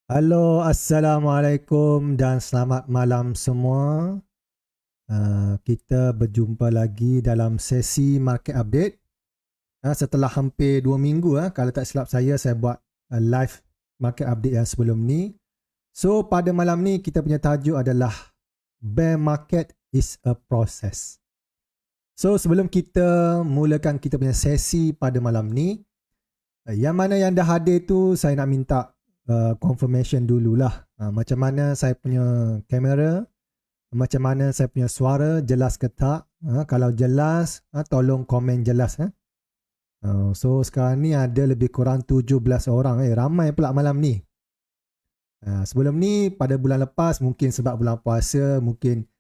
Halo, Assalamualaikum dan selamat malam semua. Kita berjumpa lagi dalam sesi market update. Setelah hampir 2 minggu, kalau tak silap saya buat live market update yang sebelum ni. So, pada malam ni kita punya tajuk adalah Bear Market is a Process. So, sebelum kita mulakan kita punya sesi pada malam ni, yang mana yang dah hadir tu saya nak minta confirmation dululah. Macam mana saya punya kamera, macam mana saya punya suara, jelas ke tak? Kalau jelas, tolong komen jelas. So sekarang ni ada lebih kurang 17 orang. Ramai pula malam ni. Sebelum ni pada bulan lepas, mungkin sebab bulan puasa, mungkin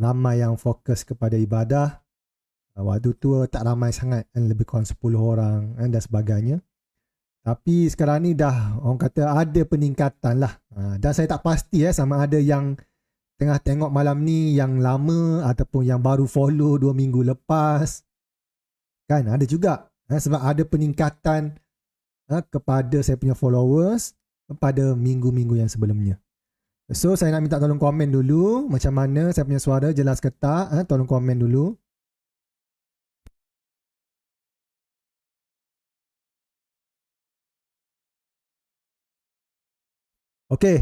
ramai yang fokus kepada ibadah. Waktu tu tak ramai sangat, lebih kurang 10 orang dan sebagainya. Tapi sekarang ni dah orang kata ada peningkatan lah. Dan saya tak pasti sama ada yang tengah tengok malam ni yang lama ataupun yang baru follow 2 minggu lepas. Kan ada juga. Sebab ada peningkatan kepada saya punya followers pada minggu-minggu yang sebelumnya. So saya nak minta tolong komen dulu macam mana saya punya suara, jelas ke tak. Tolong komen dulu. Okey,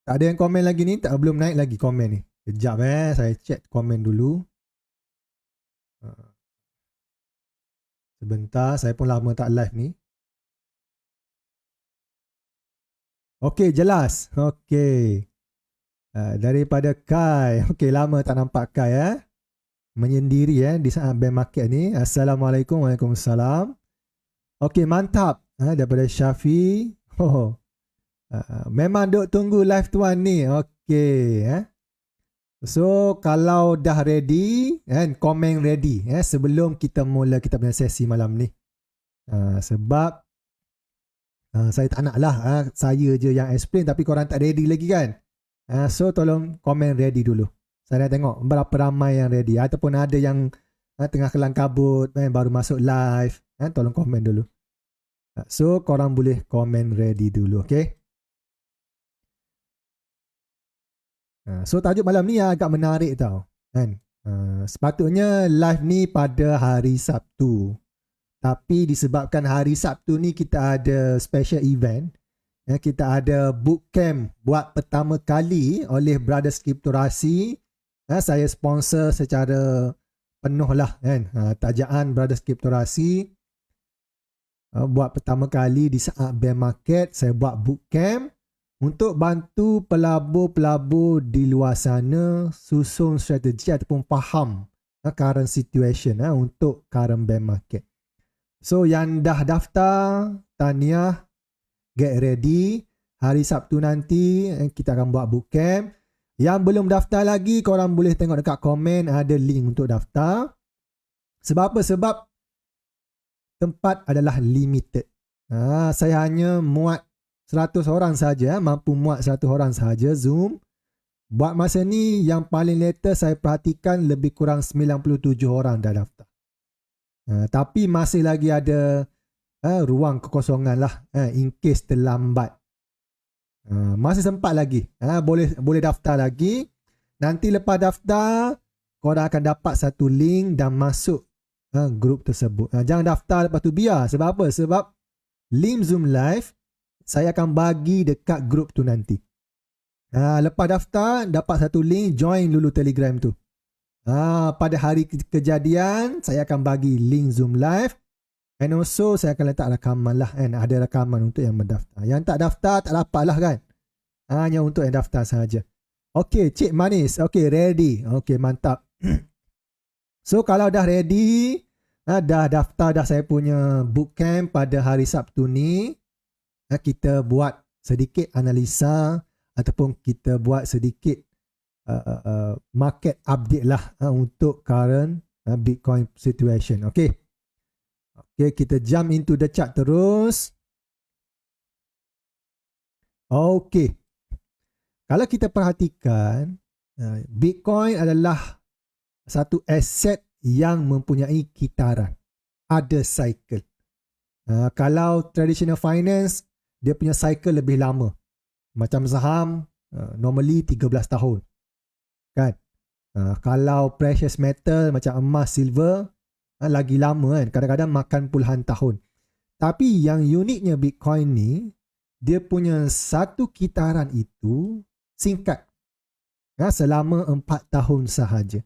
tak ada yang komen lagi ni, belum naik lagi komen ni. Kejap saya check komen dulu. Sebentar, saya pun lama tak live ni. Okey, jelas. Okey. Daripada Kai. Okey, lama tak nampak Kai menyendiri di saat bear market ni. Assalamualaikum. Waalaikumsalam. Okey, mantap. Daripada Syafi. Memang duk tunggu live tuan ni. Okey. So, kalau dah ready, komen ready sebelum kita mula kita punya sesi malam ni. Sebab saya tak nak lah saya je yang explain tapi korang tak ready lagi kan. So tolong komen ready dulu. Saya nak tengok berapa ramai yang ready ataupun ada yang tengah kelang kabut baru masuk live. Tolong komen dulu. So korang boleh komen ready dulu, okay? So tajuk malam ni agak menarik tau kan. Sepatutnya live ni pada hari Sabtu, tapi disebabkan hari Sabtu ni kita ada special event, kita ada bootcamp buat pertama kali oleh Brothers Kriptorasi. Saya sponsor secara penuh lah kan. Tajaan Brothers Kriptorasi buat pertama kali di saat bear market. Saya buat bootcamp untuk bantu pelabur-pelabur di luar sana susun strategi ataupun faham current situation untuk current bear market. So yang dah daftar, tahniah, get ready. Hari Sabtu nanti kita akan buat bootcamp. Yang belum daftar lagi, korang boleh tengok dekat komen, ada link untuk daftar. Sebab apa? Sebab tempat adalah limited. Saya hanya muat 100 orang saja, mampu muat 100 orang saja Zoom. Buat masa ni yang paling latest saya perhatikan lebih kurang 97 orang dah daftar. Tapi masih lagi ada ruang kekosongan lah in case terlambat. Masih sempat lagi. Boleh daftar lagi. Nanti lepas daftar, korang akan dapat satu link dan masuk grup tersebut. Jangan daftar lepas tu biar. Sebab apa? Sebab link Zoom Live saya akan bagi dekat grup tu nanti. Lepas daftar, dapat satu link, join dulu Telegram tu. Pada hari kejadian saya akan bagi link Zoom Live, and also saya akan letak rakaman lah kan. Ada rakaman untuk yang mendaftar. Yang tak daftar tak dapat lah kan. Hanya untuk yang daftar sahaja. Okey, Cik Manis. Okey, ready. Okey, mantap. So kalau dah ready, dah daftar dah saya punya bootcamp pada hari Sabtu ni, kita buat sedikit analisa ataupun kita buat sedikit market update lah untuk current Bitcoin situation. Okay, kita jump into the chart terus. Okay, kalau kita perhatikan, Bitcoin adalah satu aset yang mempunyai kitaran, ada cycle. Kalau traditional finance, dia punya cycle lebih lama. Macam saham, normally 13 tahun. Kan? Kalau precious metal macam emas, silver, lagi lama kan. Kadang-kadang makan puluhan tahun. Tapi yang uniknya Bitcoin ni, dia punya satu kitaran itu singkat. Selama 4 tahun sahaja.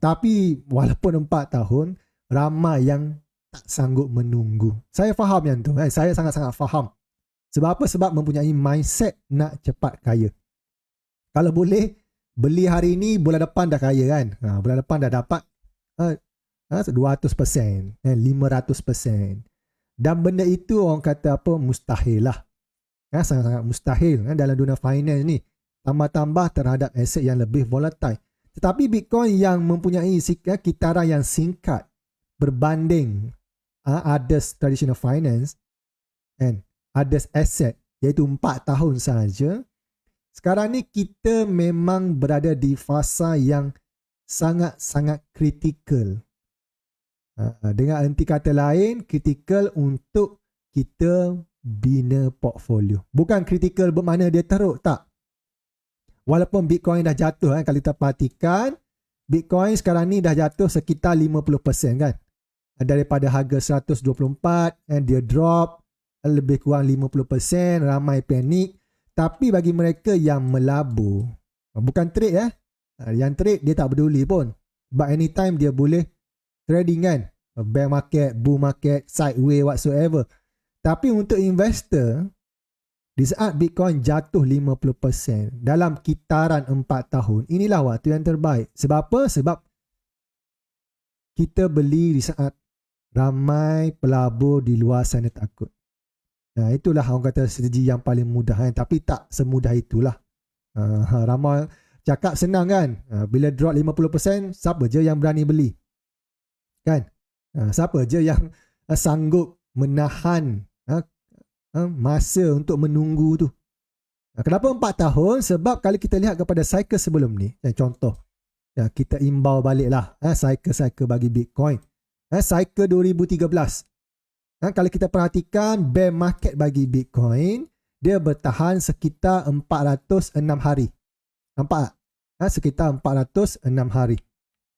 Tapi walaupun 4 tahun, ramai yang tak sanggup menunggu. Saya faham yang tu. Saya sangat-sangat faham. Sebab apa? Sebab mempunyai mindset nak cepat kaya. Kalau boleh, beli hari ni, bulan depan dah kaya kan. Bulan depan dah dapat 200%, 500%. Dan benda itu orang kata apa? Mustahil lah. Sangat-sangat mustahil dalam dunia finance ni. Tambah-tambah terhadap aset yang lebih volatile. Tetapi Bitcoin yang mempunyai kitaran yang singkat berbanding others traditional finance and others asset, iaitu 4 tahun sahaja. Sekarang ni kita memang berada di fasa yang sangat-sangat kritikal. Dengan erti kata lain, kritikal untuk kita bina portfolio. Bukan kritikal bermakna dia teruk, tak. Walaupun Bitcoin dah jatuh kalau kita perhatikan, Bitcoin sekarang ni dah jatuh sekitar 50% kan. Daripada harga 124 dia drop lebih kurang 50%, ramai panik. Tapi bagi mereka yang melabur, bukan trade yang trade dia tak peduli pun. But anytime dia boleh trading kan, bear market, bull market, sideways whatsoever. Tapi untuk investor, di saat Bitcoin jatuh 50% dalam kitaran 4 tahun, inilah waktu yang terbaik. Sebab apa? Sebab kita beli di saat ramai pelabur di luar sana takut. Itulah orang kata strategi yang paling mudah tapi tak semudah itulah. Ramai cakap senang kan, bila drop 50%, siapa je yang berani beli? Kan? Siapa je yang sanggup menahan masa untuk menunggu tu? Kenapa 4 tahun? Sebab kalau kita lihat kepada cycle sebelum ni, contoh, kita imbau baliklah cycle bagi Bitcoin. Cycle 2013. Kalau kita perhatikan bear market bagi Bitcoin, dia bertahan sekitar 406 hari. Nampak? Sekitar 406 hari.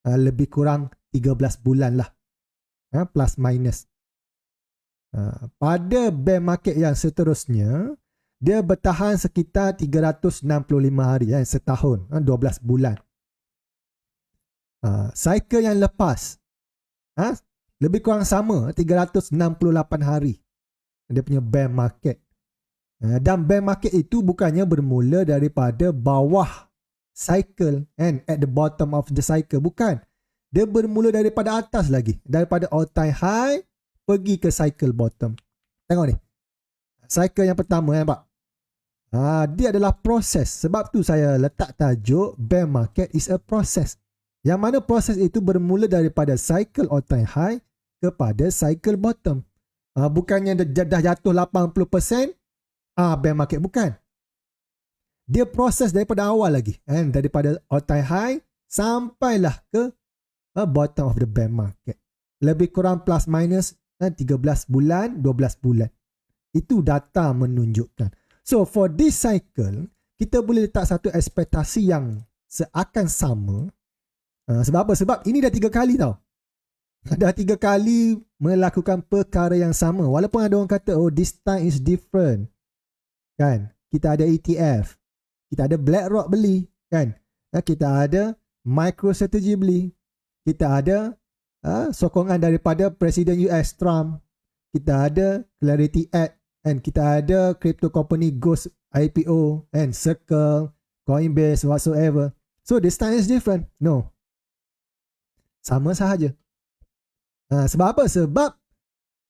Lebih kurang 13 bulan lah. Plus minus. Pada bear market yang seterusnya, dia bertahan sekitar 365 hari. Setahun. 12 bulan. Cycle yang lepas, lebih kurang sama, 368 hari dia punya bear market. Dan bear market itu bukannya bermula daripada bawah cycle and at the bottom of the cycle. Bukan. Dia bermula daripada atas lagi. Daripada all time high pergi ke cycle bottom. Tengok ni. Cycle yang pertama nampak? Dia adalah proses. Sebab tu saya letak tajuk bear market is a process. Yang mana proses itu bermula daripada cycle all time high kepada cycle bottom. Bukannya dah jatuh 80%, bear market. Bukan. Dia proses daripada awal lagi. Daripada all time high sampailah ke bottom of the bear market. Lebih kurang plus minus 13 bulan, 12 bulan. Itu data menunjukkan. So for this cycle, kita boleh letak satu ekspektasi yang seakan sama. Sebab apa? Sebab ini dah 3 kali tau. Dah 3 kali melakukan perkara yang sama. Walaupun ada orang kata, this time is different. Kan? Kita ada ETF. Kita ada BlackRock beli. Kan? Kita ada MicroStrategy beli. Kita ada sokongan daripada Presiden US Trump. Kita ada Clarity Act. And kita ada crypto company Ghost IPO. And Circle, Coinbase, whatsoever. So this time is different. No. Sama sahaja. Sebab apa? Sebab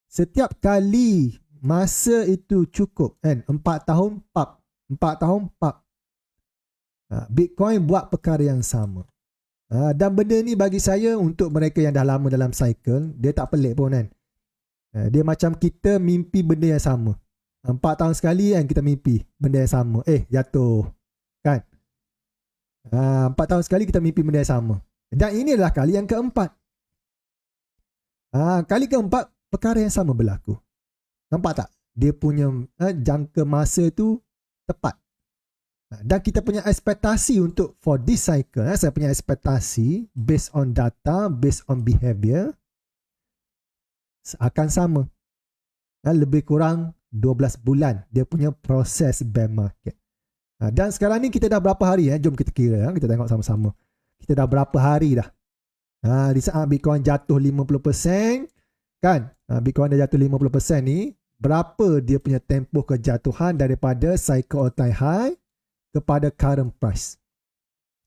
setiap kali masa itu cukup 4 tahun pap, 4 tahun pap, Bitcoin buat perkara yang sama. Dan benda ni bagi saya, untuk mereka yang dah lama dalam cycle, dia tak pelik pun kan. Dia macam kita mimpi benda yang sama. 4 tahun sekali kan kita mimpi benda yang sama, jatuh kan. 4 tahun sekali kita mimpi benda yang sama. Dan ini adalah kali yang keempat. Kali keempat, perkara yang sama berlaku. Nampak tak? Dia punya jangka masa tu tepat. Dan kita punya ekspektasi untuk for this cycle, saya punya ekspektasi based on data, based on behavior akan sama. Lebih kurang 12 bulan dia punya proses bear market. Dan sekarang ni kita dah berapa hari? Jom kita kira, kita tengok sama-sama. Kita dah berapa hari dah? Di saat Bitcoin jatuh 50%, kan? Bitcoin dah jatuh 50% ni, berapa dia punya tempoh kejatuhan daripada cycle all time high kepada current price?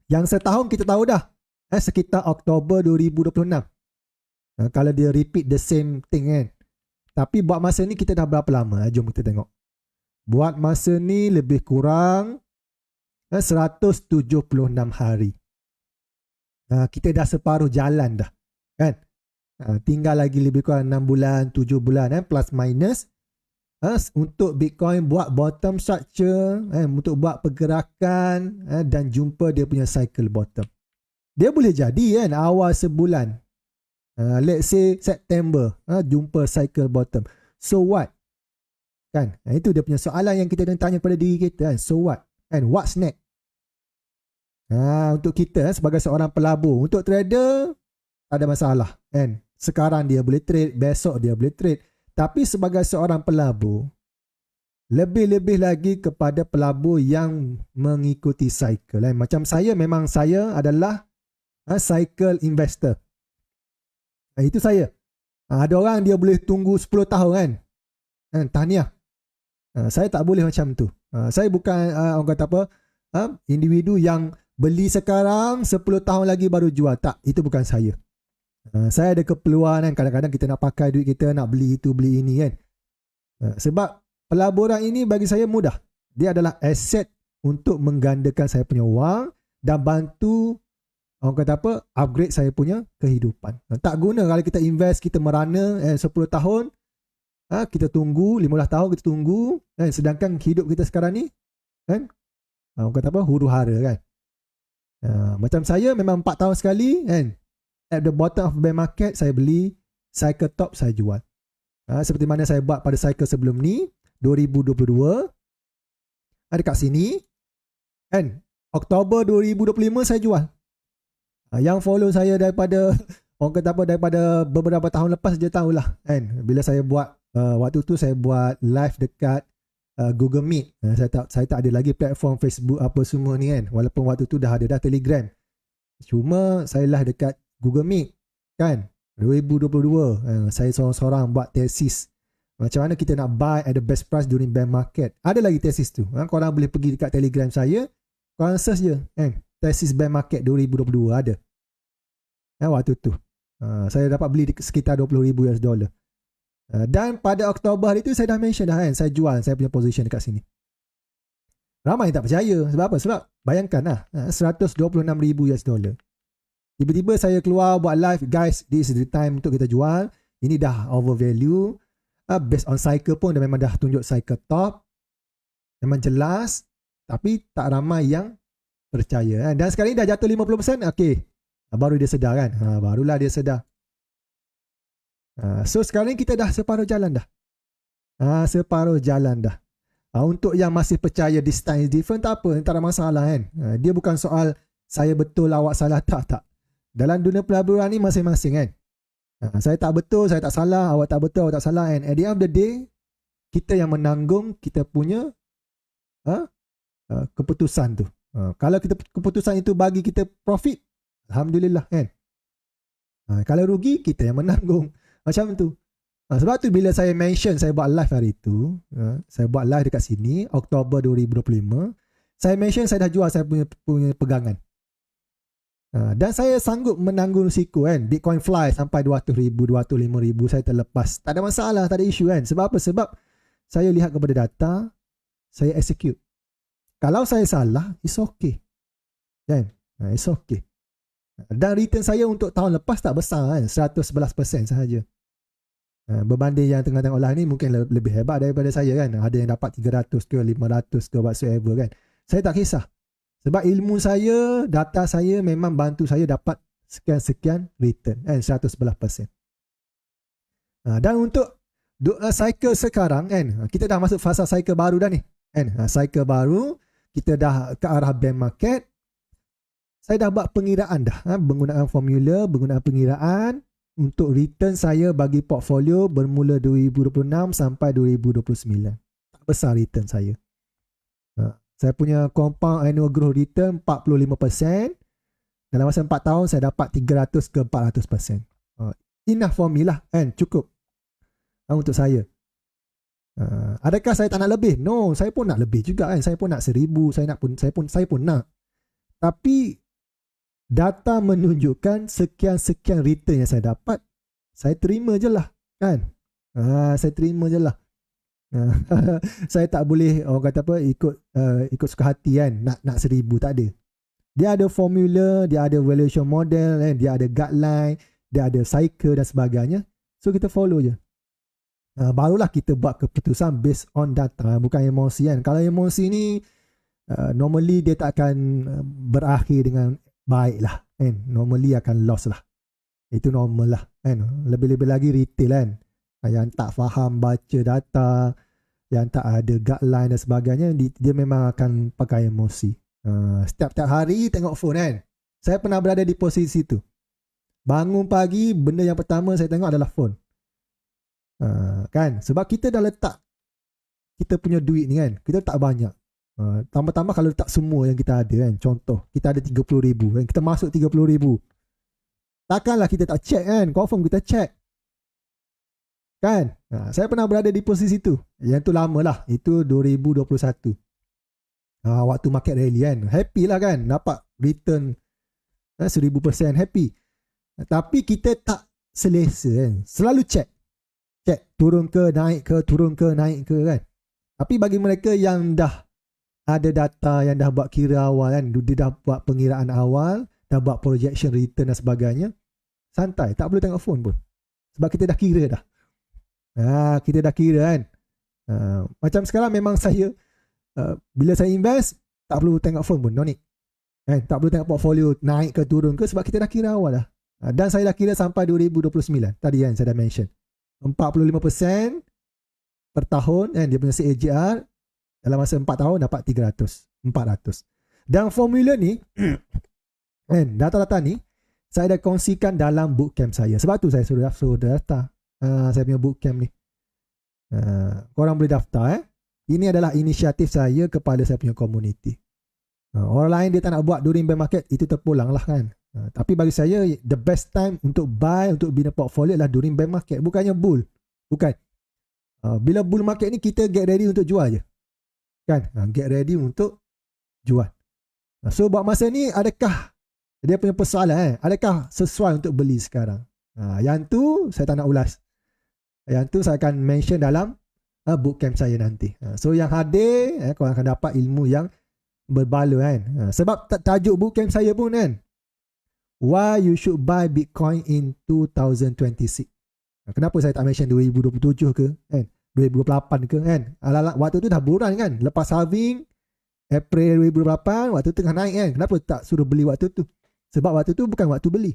Yang setahun kita tahu dah, sekitar Oktober 2026. Kalau dia repeat the same thing kan. Tapi buat masa ni kita dah berapa lama? Jom kita tengok. Buat masa ni lebih kurang 176 hari. Kita dah separuh jalan dah, kan? Tinggal lagi lebih kurang 6 bulan, 7 bulan plus minus untuk Bitcoin buat bottom structure, untuk buat pergerakan dan jumpa dia punya cycle bottom. Dia boleh jadi kan awal sebulan, let's say September, jumpa cycle bottom. So what? Kan? Itu dia punya soalan yang kita nak tanya pada diri kita kan. So what? And what's next? Untuk kita sebagai seorang pelabur, untuk trader tak ada masalah kan. Sekarang dia boleh trade, besok dia boleh trade. Tapi sebagai seorang pelabur, lebih-lebih lagi kepada pelabur yang mengikuti cycle. Macam saya, memang saya adalah cycle investor. Itu saya. Ada orang dia boleh tunggu 10 tahun kan. Tahniah. Saya tak boleh macam tu. Saya bukan orang kata apa, individu yang beli sekarang 10 tahun lagi baru jual. Tak, itu bukan saya. Saya ada keperluan kan, kadang-kadang kita nak pakai duit kita, nak beli itu, beli ini kan. Sebab pelaburan ini bagi saya mudah. Dia adalah aset untuk menggandakan saya punya wang dan bantu orang kata apa, upgrade saya punya kehidupan. Tak guna kalau kita invest, kita merana 10 tahun, kita tunggu 15 tahun, kita tunggu kan, sedangkan hidup kita sekarang ni kan, orang kata apa, huru-hara kan. Macam saya memang 4 tahun sekali kan, at the bottom of bear market saya beli, cycle top saya jual. Seperti mana saya buat pada cycle sebelum ni 2022, dekat sini kan, Oktober 2025 saya jual. Yang follow saya daripada orang kata apa, daripada beberapa tahun lepas dia tahulah kan, bila saya buat waktu tu saya buat live dekat Google Meet. Saya tak ada lagi platform Facebook apa semua ni kan, walaupun waktu tu dah ada dah Telegram. Cuma saya live dekat Google Meet kan 2022. Saya seorang-seorang buat tesis macam mana kita nak buy at the best price during bear market. Ada lagi tesis tu. Korang boleh pergi dekat Telegram saya, korang search je kan, tesis bear market 2022 ada. Waktu tu saya dapat beli sekitar $20,000. Dan pada Oktober hari tu saya dah mention dah kan, saya jual saya punya position dekat sini. Ramai yang tak percaya. Sebab apa? Sebab bayangkan lah, $126,000. Tiba-tiba saya keluar buat live, guys, this is the time untuk kita jual. Ini dah overvalue. Based on cycle pun memang dah tunjuk cycle top. Memang jelas. Tapi tak ramai yang percaya. Dan sekarang ni dah jatuh 50%. Okay. Baru dia sedar kan. Barulah dia sedar. So sekarang ni kita dah separuh jalan dah. Separuh jalan dah. Untuk yang masih percaya this time is different, tak apa. Tak ada masalah kan. Dia bukan soal saya betul, awak salah. Tak. Dalam dunia pelaburan ni masing-masing kan. Saya tak betul, saya tak salah, awak tak betul, awak tak salah. And at the end of the day, kita yang menanggung kita punya keputusan tu. Kalau keputusan itu bagi kita profit, alhamdulillah kan. Kalau rugi, kita yang menanggung. Macam tu. Sebab tu bila saya mention, saya buat live hari tu, saya buat live dekat sini, Oktober 2025, saya mention saya dah jual saya punya pegangan. Dan saya sanggup menanggung risiko kan. Bitcoin fly sampai 200,000, 205,000, saya terlepas. Tak ada masalah, tak ada isu kan. Sebab apa? Sebab saya lihat kepada data, saya execute. Kalau saya salah, it's okay. Kan? It's okay. Dan return saya untuk tahun lepas tak besar kan. 111% sahaja. Berbanding yang tengah tengok live ni mungkin lebih hebat daripada saya kan. Ada yang dapat 300 ke 500 ke whatsoever kan. Saya tak kisah. Sebab ilmu saya, data saya memang bantu saya dapat sekian-sekian return. 111%. Dan untuk cycle sekarang kan, kita dah masuk fasa cycle baru dah ni. kan. Cycle baru, kita dah ke arah bear market. Saya dah buat pengiraan dah, menggunakan formula, menggunakan pengiraan untuk return saya bagi portfolio bermula 2026 sampai 2029. Tak besar return saya. Saya punya compound annual growth return 45%. Dalam masa 4 tahun saya dapat 300 ke 400%. Enough for me lah, kan? Cukup untuk saya. Adakah saya tak nak lebih? No, saya pun nak lebih juga, kan? Saya pun nak 1000, saya pun nak. Tapi data menunjukkan sekian-sekian return yang saya dapat, saya terima je lah, kan? Saya terima je lah. Saya tak boleh orang kata apa ikut suka hati, kan, nak 1000, tak ada. Dia ada formula, dia ada valuation model, kan? Dia ada guideline, dia ada cycle dan sebagainya. So kita follow je. Barulah kita buat keputusan based on data, bukan emosi, kan. Kalau emosi ni normally dia tak akan berakhir dengan baik lah, kan. Normally akan loss lah. Itu normal lah, kan. Lebih-lebih lagi retail, kan, yang tak faham baca data, yang tak ada guideline dan sebagainya, dia memang akan pakai emosi. Setiap hari tengok phone, kan. Saya pernah berada di posisi tu. Bangun pagi, benda yang pertama saya tengok adalah phone. Kan, sebab kita dah letak kita punya duit ni, kan, kita tak banyak. Tambah-tambah kalau letak semua yang kita ada, kan. Contoh, kita ada 30,000, kan, kita masuk 30,000. Takkanlah kita tak check, kan. Confirm kita check, kan. Saya pernah berada di posisi tu. Yang tu lama lah, itu 2021. Waktu market rally, kan. Happy lah, kan, dapat return 1000%, happy. Tapi kita tak selesa, kan. Selalu check, turun ke naik ke, turun ke naik ke, kan. Tapi bagi mereka yang dah ada data, yang dah buat kira awal, kan, dia dah buat pengiraan awal, dah buat projection return dan sebagainya, santai, tak perlu tengok phone pun, sebab kita dah kira dah. Kita dah kira, kan. Macam sekarang memang saya bila saya invest, tak perlu tengok phone pun, no need, kan. Tak perlu tengok portfolio naik ke turun ke, sebab kita dah kira awal dah. Dan saya dah kira sampai 2029 tadi, kan, saya dah mention 45% per tahun, kan, dia punya CAGR dalam masa 4 tahun dapat 400. Dan formula ni kan, data-data ni saya dah kongsikan dalam bootcamp saya. Sebab tu saya suruh daftar saya punya bootcamp ni. Korang boleh daftar. Ini adalah inisiatif saya kepada saya punya community. Orang lain dia tak nak buat during bear market, itu terpulang lah, kan. Tapi bagi saya, the best time untuk buy, untuk bina portfolio adalah during bear market, bukannya bull. Bukan. Bila bull market ni kita get ready untuk jual je, kan. Get ready untuk jual. So buat masa ni, adakah dia punya persoalan, adakah sesuai untuk beli sekarang? Yang tu saya tak nak ulas. Yang tu saya akan mention dalam bootcamp saya nanti. So yang hadir, korang akan dapat ilmu yang berbaloi, kan. Sebab tajuk bootcamp saya pun, kan, why you should buy Bitcoin in 2026. Kenapa saya tak mention 2027 ke, kan, 2028 ke, kan. Waktu tu dah buran, kan. Lepas halving April 2008, waktu tu tengah naik, kan. Kenapa tak suruh beli waktu tu? Sebab waktu tu bukan waktu beli.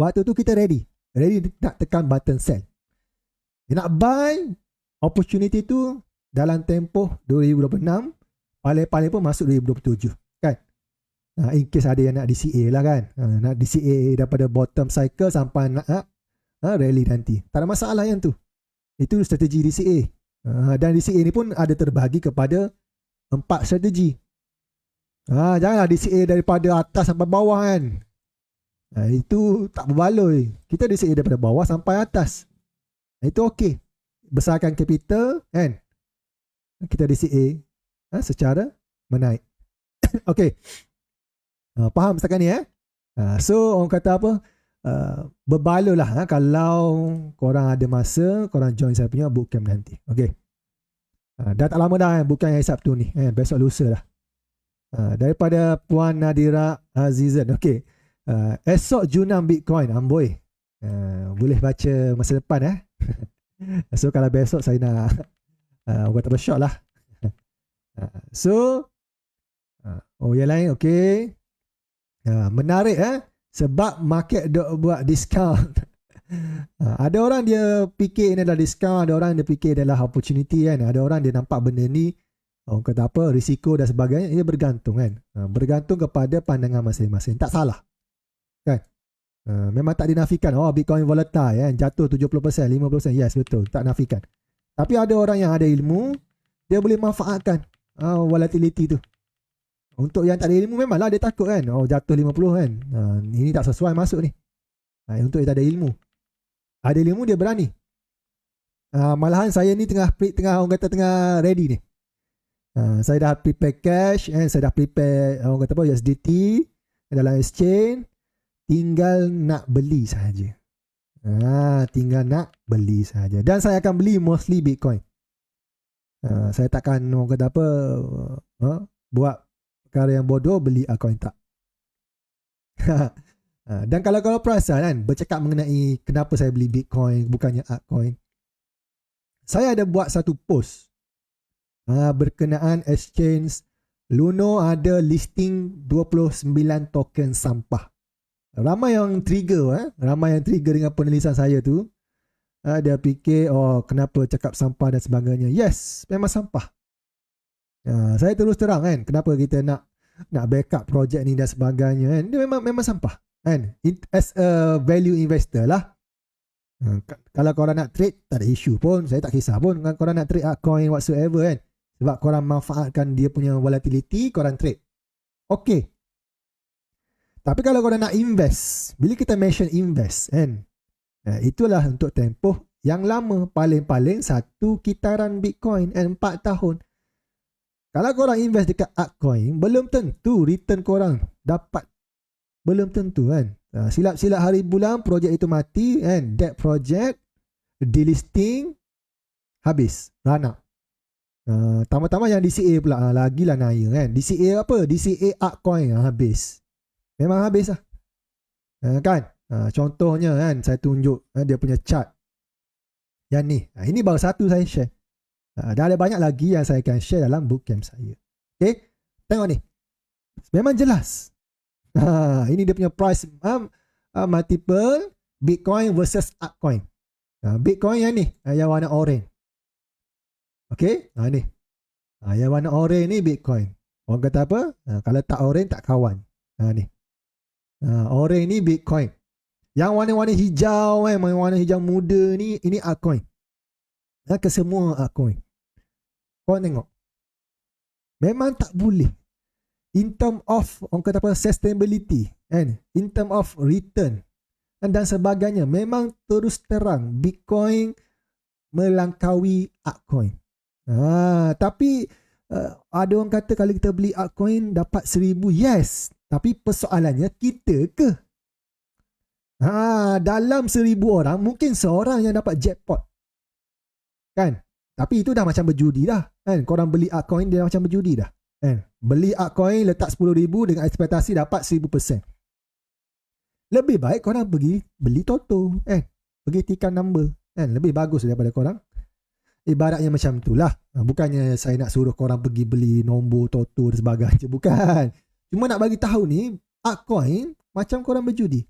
Waktu tu kita ready nak tekan button sell. Nak buy opportunity tu dalam tempoh 2026, paling-paling pun masuk 2027, kan. In case ada yang nak DCA lah, kan. Nak DCA daripada bottom cycle sampai nak rally nanti, tak ada masalah yang tu. Itu strategi DCA. Dan DCA ni pun ada terbahagi kepada 4 strategi. Janganlah DCA daripada atas sampai bawah, kan. Itu tak berbaloi. Kita DCA daripada bawah sampai atas. Itu okey. Besarkan capital, kan. Kita DCA secara menaik. Okey. Faham setakat ni, So orang kata apa, berbaloi lah, kalau korang ada masa, korang join saya punya bootcamp nanti. Okey. Dah tak lama dah, bukan hari Sabtu ni, besok lusa dah. Daripada Puan Nadira Azizan. Okey. Esok Junam Bitcoin, amboi. Boleh baca masa depan, So kalau besok saya nak buat apa short lah. So yang lain, okey. Menarik, sebab market dok buat diskaun. Ada orang dia fikir ini adalah diskaun, ada orang dia fikir adalah opportunity, kan. Ada orang dia nampak benda ni Orang kata apa, risiko dan sebagainya, ia bergantung kan. Bergantung kepada pandangan masing-masing. Tak salah kan. Memang tak dinafikan Bitcoin volatile kan, jatuh 70%, 50%, yes betul, tak nafikan. Tapi ada orang yang ada ilmu, dia boleh manfaatkan volatility tu. Untuk yang tak ada ilmu, memanglah dia takut kan, jatuh 50 kan, ini tak sesuai masuk ni. Untuk yang tak ada ilmu, ada ilmu dia berani. Malahan saya ni tengah orang kata tengah ready ni. Saya dah prepare cash, saya dah prepare orang kata apa, USDT dalam exchange. Tinggal nak beli sahaja. Tinggal nak beli sahaja. Dan saya akan beli mostly Bitcoin. Saya takkan orang kata apa, buat perkara yang bodoh, beli altcoin tak. Dan kalau perasan kan, bercakap mengenai kenapa saya beli Bitcoin bukannya altcoin, saya ada buat satu post berkenaan exchange Luno ada listing 29 token sampah. Ramai yang trigger dengan penulisan saya tu. Dia fikir kenapa cakap sampah dan sebagainya. Yes, memang sampah. Saya terus terang kan, kenapa kita nak backup projek ni dan sebagainya kan. Dia memang sampah kan. As a value investor lah. Kalau korang nak trade, tak ada isu pun, saya tak kisah pun. Korang nak trade altcoin whatsoever kan, sebab korang manfaatkan dia punya volatility, korang trade. Okay. Tapi kalau korang nak invest, bila kita mention invest kan, itulah untuk tempoh yang lama, paling-paling satu kitaran Bitcoin 4 tahun. Kalau korang invest dekat altcoin, belum tentu return korang dapat. Belum tentu kan. Silap-silap hari bulan projek itu mati kan, debt project, delisting, habis, run out. Tambah-tambah yang DCA pula, lagilah naya kan. DCA apa? DCA altcoin, habis. Memang habis lah. Kan? Contohnya kan, saya tunjuk dia punya chart. Yang ni. Ini baru satu saya share. Dah ada banyak lagi yang saya akan share dalam bootcamp saya. Okay? Tengok ni. Memang jelas. Ini dia punya price multiple Bitcoin versus altcoin. Bitcoin yang ni, yang warna orange. Okay? Ni. Yang warna orange ni Bitcoin. Orang kata apa? Kalau tak orange, tak kawan. Ni. Orange ni Bitcoin. Yang warna-warna hijau warna hijau muda ni, ini altcoin. Kesemua altcoin. Korang tengok. Memang tak boleh. In term of orang kata apa, sustainability kan, in term of return dan sebagainya, memang terus terang Bitcoin melangkaui altcoin. Tapi ada orang kata kalau kita beli altcoin dapat 1,000, yes. Tapi persoalannya, kita ke? Dalam 1,000 orang, mungkin seorang yang dapat jackpot. Kan? Tapi itu dah macam berjudi dah. Kan? Korang beli altcoin, dia macam berjudi dah. Kan? Beli altcoin, letak 10,000 dengan ekspektasi dapat 1,000%. Lebih baik korang pergi beli toto. Pergi tikam number. Kan? Lebih bagus daripada korang. Ibaratnya macam itulah. Bukannya saya nak suruh korang pergi beli nombor toto dan sebagainya. Bukan. Cuma nak bagi tahu ni, altcoin macam korang berjudi.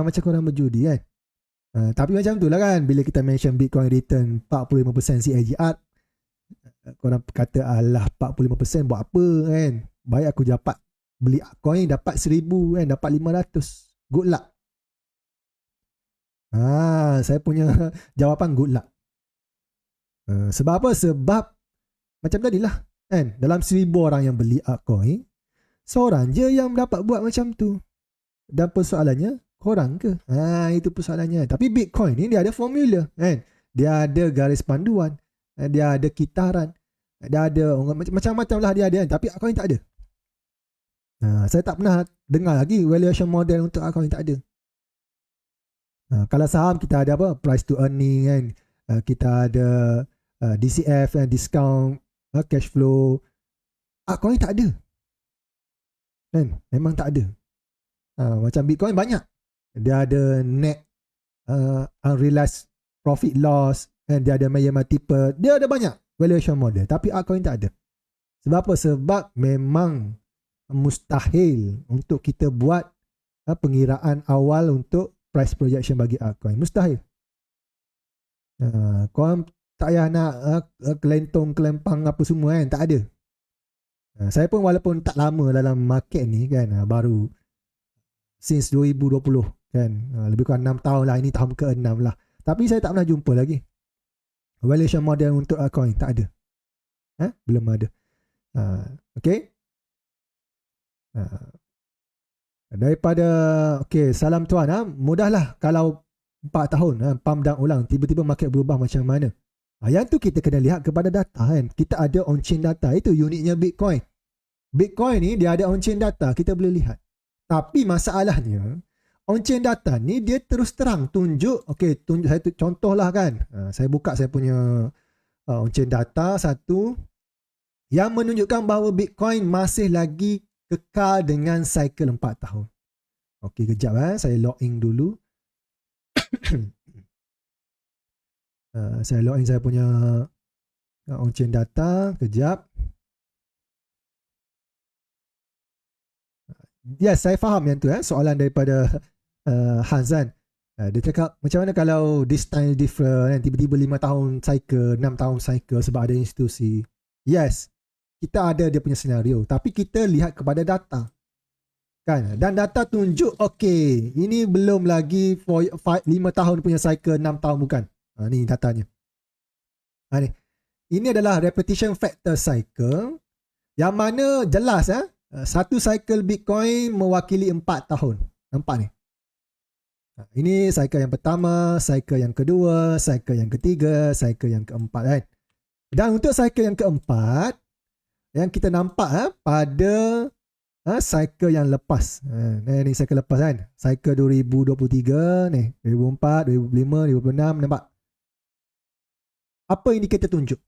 Macam korang berjudi kan. Tapi macam tu lah kan, bila kita mention Bitcoin return 45% CAGR, korang kata alah 45% buat apa kan. Baik aku dapat beli altcoin dapat 1,000 kan, dapat 500. Good luck. Saya punya jawapan good luck. Sebab apa? Sebab macam tadilah kan, dalam 1,000 orang yang beli altcoin, seorang je yang dapat buat macam tu. Dan persoalannya, korang ke? Itu persoalannya. Tapi Bitcoin ni dia ada formula kan. Dia ada garis panduan, dia ada kitaran, dia ada macam-macam lah dia ada kan. Tapi altcoin tak ada. Saya tak pernah dengar lagi valuation model untuk altcoin, tak ada. Kalau saham kita ada apa? Price to earning kan. Kita ada DCF kan, discount, cash flow. Altcoin tak ada. Kan? Memang tak ada. Macam Bitcoin banyak. Dia ada net unrealized profit loss, and dia ada Mayer multiple. Dia ada banyak valuation model. Tapi altcoin tak ada. Sebab apa? Sebab memang mustahil untuk kita buat pengiraan awal untuk price projection bagi altcoin. Mustahil. Korang tak payah nak kelentong, kelempang apa semua kan, tak ada. Saya pun walaupun tak lama dalam market ni kan, baru since 2020 kan, lebih kurang 6 tahun lah, ini tahun ke-6 lah. Tapi saya tak pernah jumpa lagi valuation model untuk coin, tak ada. Belum ada. Okay. Daripada salam tuan, mudahlah kalau 4 tahun pump down ulang, tiba-tiba market berubah macam mana. Yang tu kita kena lihat kepada data kan. Kita ada on-chain data, itu uniknya Bitcoin. Bitcoin ni dia ada on-chain data, kita boleh lihat. Tapi masalahnya on-chain data ni dia terus terang tunjuk, tunjuk saya contohlah kan. Saya buka saya punya on-chain data satu yang menunjukkan bahawa Bitcoin masih lagi kekal dengan cycle 4 tahun. Kejap saya log in dulu. Saya log in saya punya on-chain data, kejap. Yes, saya faham yang tu soalan daripada Hazan. Dia cakap macam mana kalau this time different, tiba-tiba 5 tahun cycle, 6 tahun cycle sebab ada institusi. Yes, kita ada dia punya senario, tapi kita lihat kepada data kan, dan data tunjuk ini belum lagi 5 tahun punya cycle, 6 tahun bukan. Ni datanya. Ini adalah repetition factor cycle yang mana jelas satu cycle Bitcoin mewakili 4 tahun. Nampak ni? Ini cycle yang pertama, cycle yang kedua, cycle yang ketiga, cycle yang keempat kan. Dan untuk cycle yang keempat, yang kita nampak pada cycle yang lepas. Ni cycle lepas kan. Cycle 2023 ni, 2004, 2005, 2006, nampak? Apa indikator tunjuk?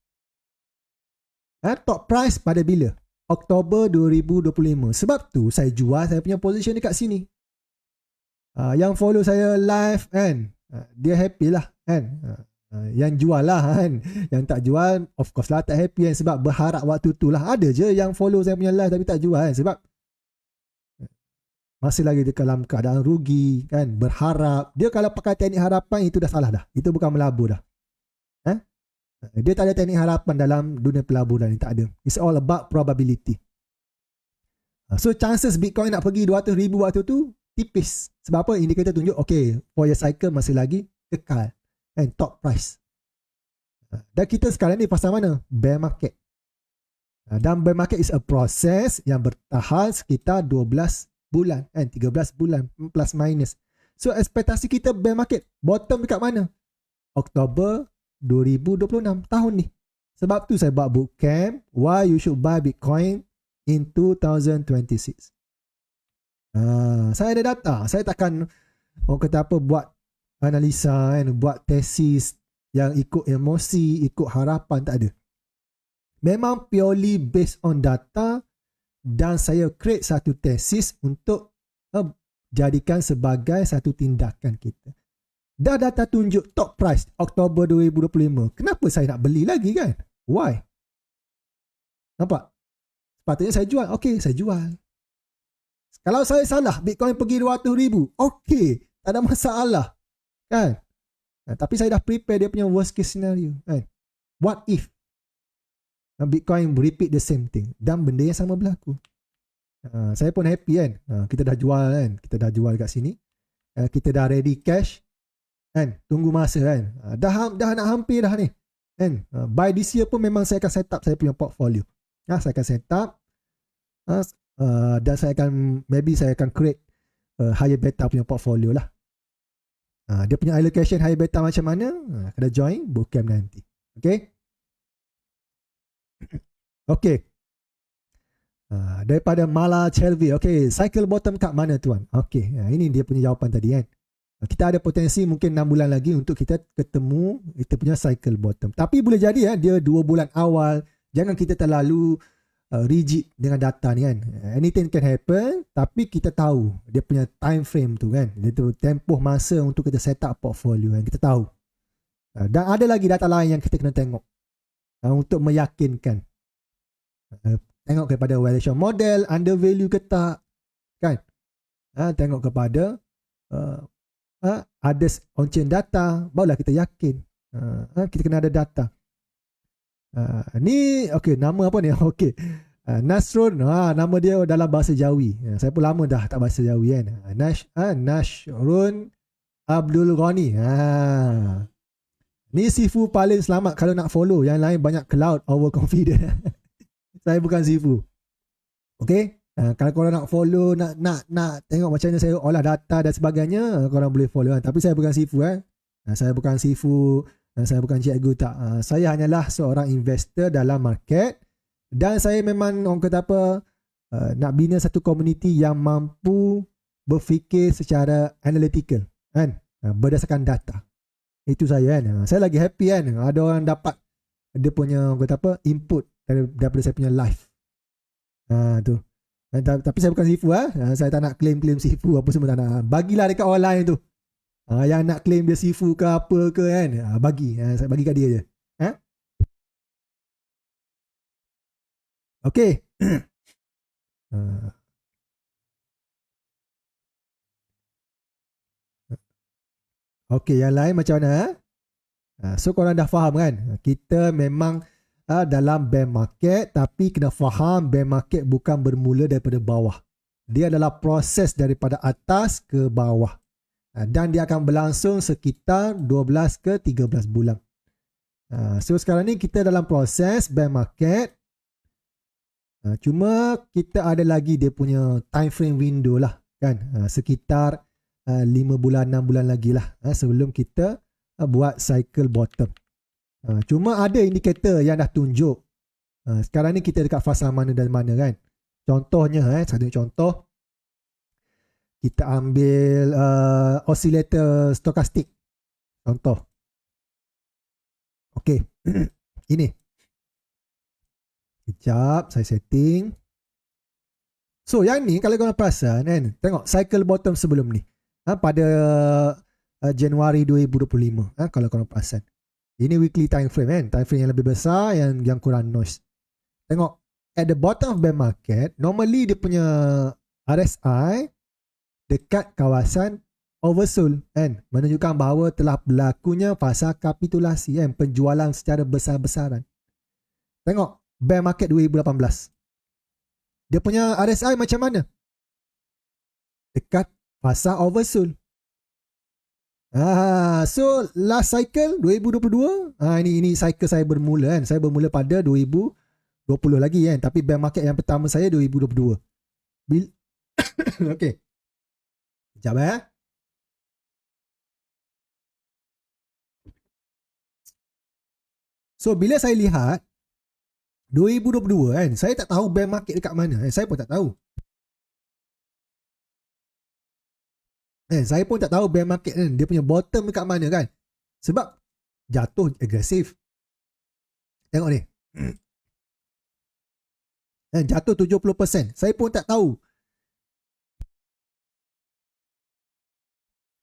Top price pada bila? Oktober 2025. Sebab tu saya jual saya punya position dekat sini. Yang follow saya live kan, dia happy lah kan. Yang jual lah kan. Yang tak jual of course lah tak happy kan, sebab berharap waktu tu lah. Ada je yang follow saya punya live tapi tak jual kan, sebab masih lagi dalam keadaan rugi kan, berharap. Dia kalau pakai teknik harapan itu dah salah dah. Itu bukan melabur dah. Dia tak ada teknik harapan dalam dunia pelaburan ni, tak ada. It's all about probability. So chances Bitcoin nak pergi 200,000 waktu tu tipis. Sebab apa? Indikator tunjuk for your cycle masih lagi kekal and top price. Dan kita sekarang ni pasal mana? Bear market. Dan bear market is a process yang bertahan sekitar 12 bulan and 13 bulan plus minus. So ekspektasi kita bear market bottom dekat mana? Oktober 2026 tahun ni. Sebab tu saya buat bootcamp why you should buy Bitcoin in 2026. Saya ada data. Saya takkan orang kata apa buat analisa kan, buat tesis yang ikut emosi, ikut harapan, tak ada. Memang purely based on data, dan saya create satu tesis untuk jadikan sebagai satu tindakan kita. Dah data tunjuk top price Oktober 2025. Kenapa saya nak beli lagi kan? Why? Nampak? Sepatutnya saya jual. Saya jual. Kalau saya salah, Bitcoin pergi 200,000. Tak ada masalah. Kan? Tapi saya dah prepare dia punya worst case scenario. Kan? What if Bitcoin repeat the same thing dan benda yang sama berlaku? Saya pun happy kan. Kita dah jual kan. Kita dah jual kat sini. Kita dah ready cash. Kan? Tunggu masa kan. Dah nak hampir dah ni. Kan? By this year pun memang saya akan set up saya punya portfolio. Saya akan set up. Dan saya akan create higher beta punya portfolio lah. Dia punya allocation higher beta macam mana? Kena join bootcamp nanti. Okay. Daripada Mala Chelvi. Cycle bottom kat mana tuan? Ini dia punya jawapan tadi kan. Kita ada potensi mungkin 6 bulan lagi untuk kita ketemu kita punya cycle bottom. Tapi boleh jadi dia 2 bulan awal. Jangan kita terlalu rigid dengan data ni kan. Anything can happen, tapi kita tahu dia punya time frame tu kan. Dia tu tempoh masa untuk kita set up portfolio kan. Kita tahu. Dan ada lagi data lain yang kita kena tengok untuk meyakinkan. Tengok kepada valuation model, undervalue ke tak kan. Tengok kepada ada on-chain data, barulah kita yakin. Kita kena ada data. Ni okay, nama apa ni? Okay. Nasrun, nama dia dalam bahasa Jawi. Saya pun lama dah tak bahasa Jawi kan. Nasrun Abdul Ghani. Ni Sifu paling selamat kalau nak follow. Yang lain banyak cloud overconfident. Saya bukan Sifu. Okay. Kalau korang nak follow, nak tengok macam mana saya olah data dan sebagainya, korang boleh follow kan. Tapi saya bukan Sifu saya bukan Sifu, saya bukan cikgu, tak. Saya hanyalah seorang investor dalam market, dan saya memang orang kata apa, nak bina satu komuniti yang mampu berfikir secara analytical kan, berdasarkan data. Itu saya kan. Saya lagi happy kan ada orang dapat dia punya orang kata apa, input daripada saya punya live. Tu. Tapi saya bukan Sifu saya tak nak claim Sifu apa semua, tak nak. Bagilah dekat orang lain tu. Yang nak claim dia Sifu ke apa ke kan, bagi. Saya bagi kat dia je. Okay. Okay, yang lain macam mana? So korang dah faham kan? Kita memang dalam bear market, tapi kena faham bear market bukan bermula daripada bawah. Dia adalah proses daripada atas ke bawah. Dan dia akan berlangsung sekitar 12 ke 13 bulan. So sekarang ni kita dalam proses bear market. Cuma kita ada lagi dia punya time frame window lah kan. Sekitar 5 bulan 6 bulan lagi lah sebelum kita buat cycle bottom. Cuma ada indikator yang dah tunjuk. Sekarang ni kita dekat fasa mana dan mana kan. Contohnya, satu contoh. Kita ambil oscillator stokastik. Contoh. Okey. Ini. Sekejap, saya setting. So, yang ni kalau korang perasan kan, tengok cycle bottom sebelum ni. Pada Januari 2025. Kalau korang perasan. Ini weekly time frame kan. Time frame yang lebih besar, yang kurang noise. Tengok. At the bottom of bear market, normally dia punya RSI dekat kawasan oversold kan. Menunjukkan bahawa telah berlakunya fasa kapitulasi kan. Penjualan secara besar-besaran. Tengok. Bear market 2018. Dia punya RSI macam mana? Dekat fasa oversold. So last cycle 2022, ini cycle saya bermula kan. Saya bermula pada 2020 lagi kan, tapi bear market yang pertama saya 2022. Okey. Sekejap So bila saya lihat 2022 kan, saya tak tahu bear market dekat mana. Saya pun tak tahu. Saya pun tak tahu bear market kan, dia punya bottom dekat mana kan. Sebab jatuh agresif. Tengok ni. Jatuh 70%. Saya pun tak tahu.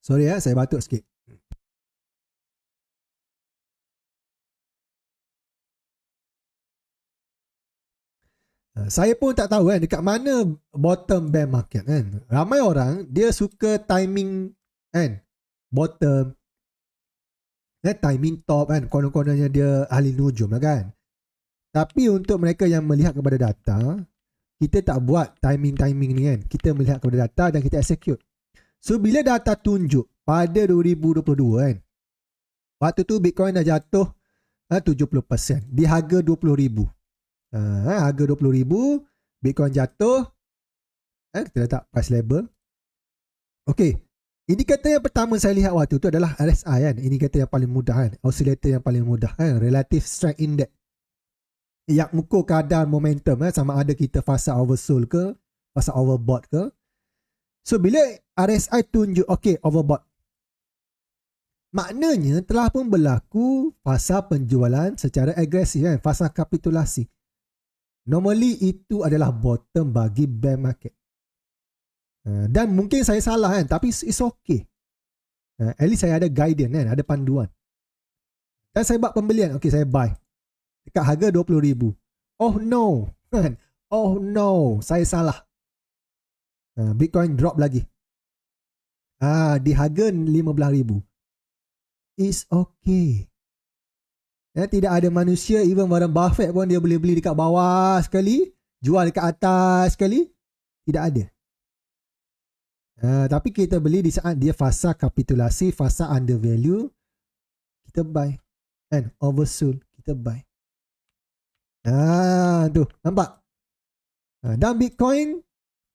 Sorry saya batuk sikit. Saya pun tak tahu kan dekat mana bottom bear market kan. Ramai orang dia suka timing kan, bottom, timing top kan. Konon-kononnya dia ahli nujum lah kan. Tapi untuk mereka yang melihat kepada data, kita tak buat timing ni kan. Kita melihat kepada data dan kita execute. So bila data tunjuk pada 2022 kan, waktu tu Bitcoin dah jatuh 70% di harga 20,000. Harga 20,000, Bitcoin jatuh. Kita letak price label. Okey. Indikator yang pertama saya lihat waktu tu adalah RSI kan. Indikator yang paling mudah kan. Oscillator yang paling mudah kan. Relative Strength Index. Yang mengukur kadar momentum sama ada kita fasa oversold ke, fasa overbought ke. So bila RSI tunjuk overbought, maknanya telah pun berlaku fasa penjualan secara agresif kan. Fasa kapitulasi. Normally itu adalah bottom bagi bear market. Dan mungkin saya salah kan, tapi it's okay. At least saya ada guidance kan, ada panduan. Dan saya buat pembelian, saya buy. Dekat harga 20,000. Oh no. Oh no, saya salah. Bitcoin drop lagi. Di harga 15,000. It's okay. Tidak ada manusia, even Warren Buffett pun dia boleh beli dekat bawah sekali, jual dekat atas sekali. Tidak ada. Tapi kita beli di saat dia fasa kapitulasi, fasa undervalue, kita buy. And oversold, kita buy. Tu, nampak? Dan Bitcoin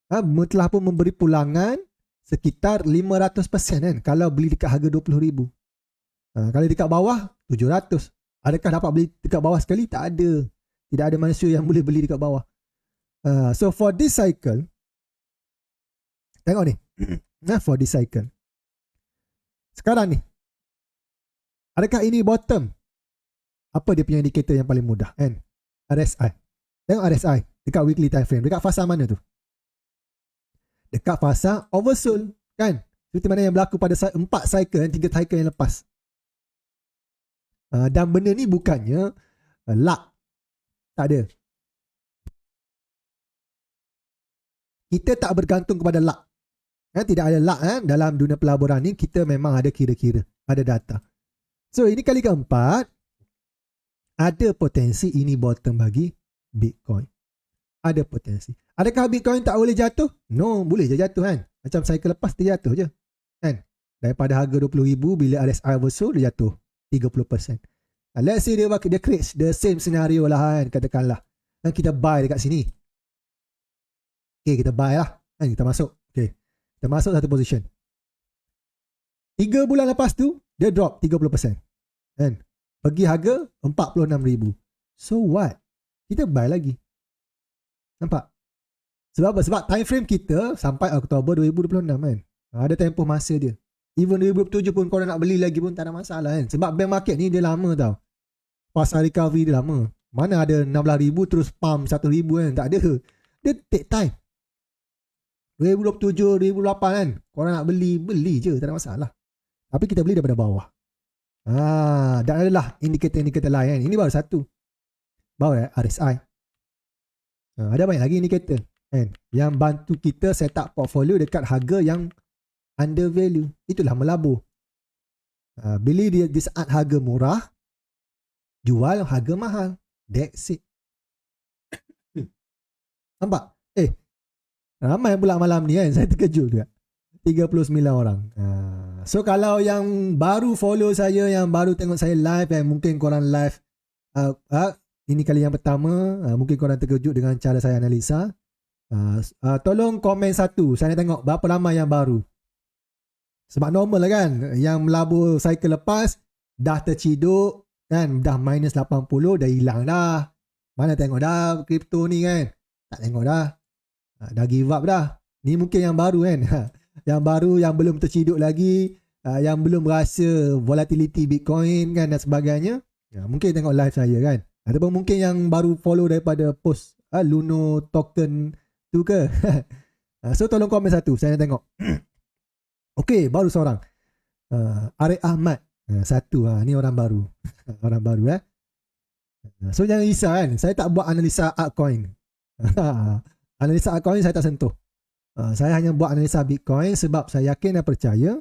telah pun memberi pulangan sekitar 500% kan, kalau beli dekat harga 20,000. Kalau dekat bawah 700. Adakah dapat beli dekat bawah sekali? Tak ada. Tidak ada manusia yang boleh beli dekat bawah. So for this cycle, tengok ni. For this cycle, sekarang ni, adakah ini bottom? Apa dia punya indikator yang paling mudah kan? RSI. Tengok RSI dekat weekly time frame. Dekat fasa mana tu? Dekat fasa oversold kan? Seperti mana yang berlaku pada 4 cycle dan 3 cycle yang lepas. Dan benda ni bukannya luck. Tak ada. Kita tak bergantung kepada luck. Tidak ada luck dalam dunia pelaburan ni. Kita memang ada kira-kira, ada data. So ini kali keempat, ada potensi ini bottom bagi Bitcoin. Ada potensi. Adakah Bitcoin tak boleh jatuh? No, boleh je jatuh kan. Macam cycle lepas dia jatuh je kan. Daripada harga 20,000, bila RSI oversold, dia jatuh 30%. Let's say dia create the same scenario lah kan, katakanlah. Dan kita buy dekat sini. Okay, kita buy lah kan, kita masuk. Okay, kita masuk satu position. 3 bulan lepas tu, dia drop 30% kan. Pergi harga 46,000. So what? Kita buy lagi. Nampak? Sebab apa? Sebab time frame kita sampai Oktober 2026 kan. Ada tempoh masa dia. Even 2027 pun korang nak beli lagi pun tak ada masalah kan. Sebab bear market ni dia lama tau. Pasal recovery dia lama. Mana ada 16,000 terus pump 1,000 kan. Tak ada. Dia take time. 2027, 2028 kan. Korang nak beli, beli je. Tak ada masalah. Tapi kita beli daripada bawah. Dan adalah indikator-indikator lain kan. Ini baru satu. Baru RSI. Ada banyak lagi indikator kan, yang bantu kita set up portfolio dekat harga yang under value. Itulah melabur. Beli dia di saat harga murah, jual harga mahal. That's it. Nampak? Ramai pula malam ni kan. Saya terkejut juga. 39 orang. So kalau yang baru follow saya, yang baru tengok saya live, mungkin korang live ini kali yang pertama, mungkin korang terkejut dengan cara saya analisa. Tolong komen satu. Saya nak tengok berapa ramai yang baru. Sebab normal lah kan, yang melabur cycle lepas dah terciduk kan, dah minus 80, dah hilang dah. Mana tengok dah kripto ni kan. Tak tengok dah. Dah give up dah. Ni mungkin yang baru kan. Yang baru, yang belum terciduk lagi, yang belum rasa volatility Bitcoin kan dan sebagainya. Mungkin tengok live saya kan. Ataupun mungkin yang baru follow daripada post Luno token tu ke. So tolong komen satu, saya nak tengok. Okay, baru seorang. Arif Ahmad. Satu, ni orang baru. Orang baru So jangan risau kan, saya tak buat analisa altcoin. Analisa altcoin saya tak sentuh. Saya hanya buat analisa Bitcoin sebab saya yakin dan percaya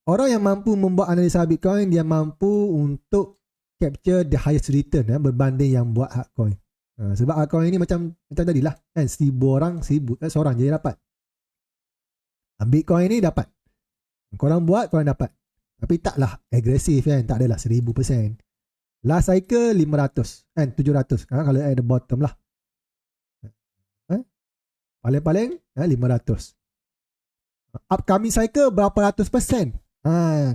orang yang mampu membuat analisa Bitcoin, dia mampu untuk capture the highest return berbanding yang buat altcoin. Sebab altcoin ni macam tadilah kan, 1,000 orang, 1,000 seorang je dapat. Bitcoin ni dapat. Korang buat, korang dapat. Tapi taklah agresif kan, tak adalah 1,000%. Last cycle 500 kan, 700 kalau at the bottom lah. Paling-paling 500. Upcoming cycle berapa ratus persen?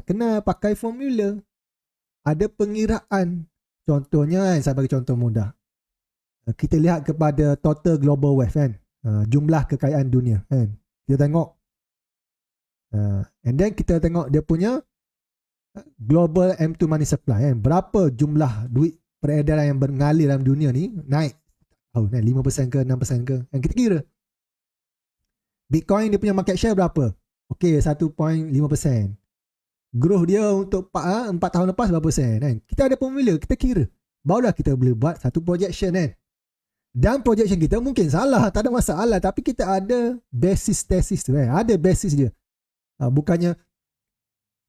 Kena pakai formula. Ada pengiraan. Contohnya saya bagi contoh mudah. Kita lihat kepada total global wealth kan, jumlah kekayaan dunia kan. Kita tengok. And then kita tengok dia punya global M2 money supply kan. Berapa jumlah duit peredaran yang mengalir dalam dunia ni naik. 5% ke 6% ke. Yang kita kira. Bitcoin dia punya market share berapa? Okey, 1.5%. Growth dia untuk 4 tahun lepas berapa persen kan? Kita ada formula, kita kira. Barulah kita boleh buat satu projection kan. Dan projection kita mungkin salah, tak ada masalah. Tapi kita ada basis tesis tu kan. Ada basis dia. Bukannya,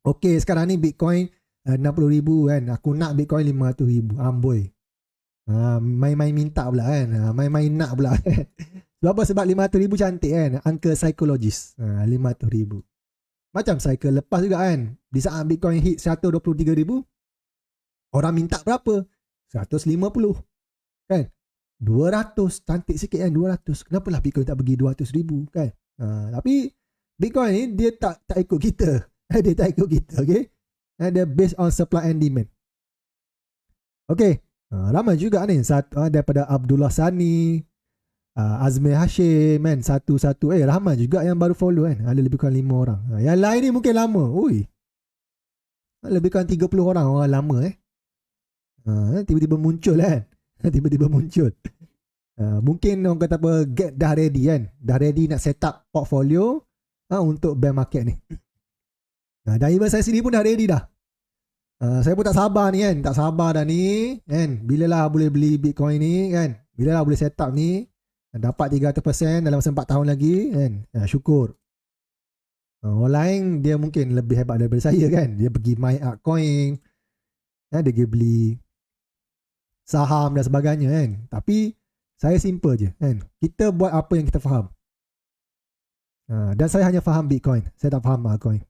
okey sekarang ni Bitcoin 60,000 kan. Aku nak Bitcoin 500,000. Amboi. Main-main minta pula kan. Main-main nak pula kan. Sebab apa? Sebab 500,000 cantik kan. Angka psikologis. 500,000. Macam cycle lepas juga kan. Di saat Bitcoin hit 123,000, orang minta berapa? 150 kan. 200, cantik sikit kan 200. Kenapa lah Bitcoin tak pergi 200,000 kan? Tapi Bitcoin ni dia tak ikut kita. Dia tak ikut kita, okay? Dia based on supply and demand. Okay. Ramai juga ni. Satu daripada Abdullah Sani, Azmi Hashim kan, satu-satu. Ramai juga yang baru follow kan. Ada lebih kurang 5 orang. Yang lain ni mungkin lama. Ui. Lebih kurang 30 orang lama tiba-tiba muncul kan. Tiba-tiba muncul. Mungkin orang kata apa, dah ready kan. Dah ready nak set up portfolio untuk bear market ni. Dan even saya sendiri pun dah ready dah. Saya pun tak sabar ni kan. Tak sabar dah ni kan. Bila lah boleh beli Bitcoin ni kan. Bila lah boleh set up ni. Dapat 300% dalam masa 4 tahun lagi kan. Syukur. Orang lain dia mungkin lebih hebat daripada saya kan. Dia pergi mine altcoin. Dia pergi beli saham dan sebagainya kan. Tapi saya simple je kan. Kita buat apa yang kita faham. Dan saya hanya faham Bitcoin. Saya tak faham altcoin.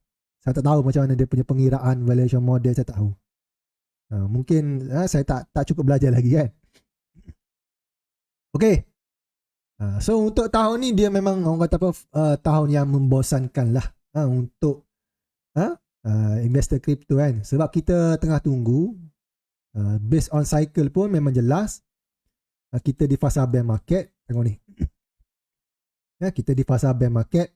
Saya tak tahu macam mana dia punya pengiraan valuation model, saya tak tahu. Mungkin saya tak cukup belajar lagi kan. Okay. So untuk tahun ni dia memang orang kata apa, tahun yang membosankan lah untuk investor crypto kan. Sebab kita tengah tunggu, based on cycle pun memang jelas, kita di fasa bear market. Tengok ni. Kita di fasa bear market.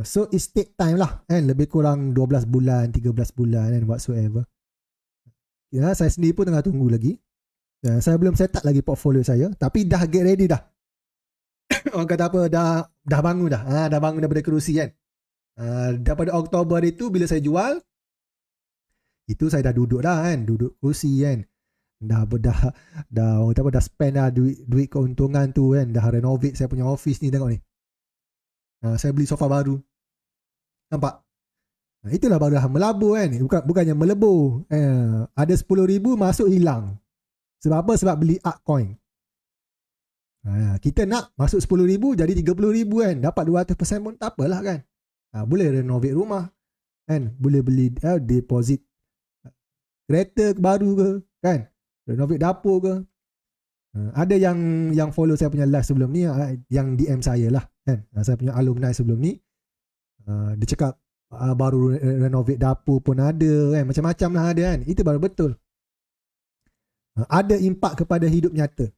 So it take time lah kan. Lebih kurang 12 bulan, 13 bulan and whatsoever. Saya sendiri pun tengah tunggu lagi. Saya belum set up lagi portfolio saya. Tapi dah get ready dah. Orang kata apa, dah bangun dah. Dah bangun daripada kerusi kan. Daripada Oktober itu bila saya jual, itu saya dah duduk dah kan. Duduk kerusi kan. Dah orang kata apa, dah spend dah duit keuntungan tu kan. Dah renovate saya punya office ni, tengok ni. Saya beli sofa baru. Nampak? Itulah baru dah melabur kan. Bukannya melebur. Ada 10,000 masuk hilang. Sebab apa? Sebab beli altcoin. Kita nak masuk 10,000 jadi 30,000 kan. Dapat 200% pun tak apalah kan. Boleh renovate rumah kan. Boleh beli deposit kereta baru ke kan. Renovate dapur ke. Ada yang follow saya punya live sebelum ni, yang DM saya lah kan. Saya punya alumni sebelum ni, dia cakap baru renovate dapur pun ada kan. Macam-macam lah ada kan. Itu baru betul. Ada impak kepada hidup nyata.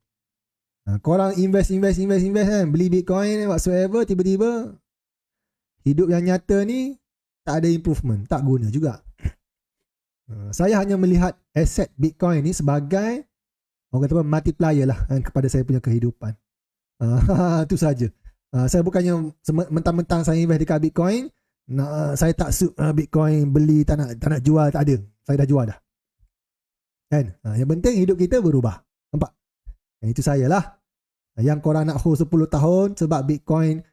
Korang invest kan. Beli Bitcoin whatsoever, tiba-tiba hidup yang nyata ni tak ada improvement. Tak guna juga. Saya hanya melihat aset Bitcoin ni sebagai orang kata apa, multiplier lah kan, kepada saya punya kehidupan. Itu saja. Saya bukannya mentang-mentang saya invest dekat Bitcoin, saya tak suit Bitcoin, beli, tak nak jual, tak ada. Saya dah jual dah. Kan? Yang penting hidup kita berubah. Nampak? Itu saya lah. Yang korang nak hold 10 tahun sebab Bitcoin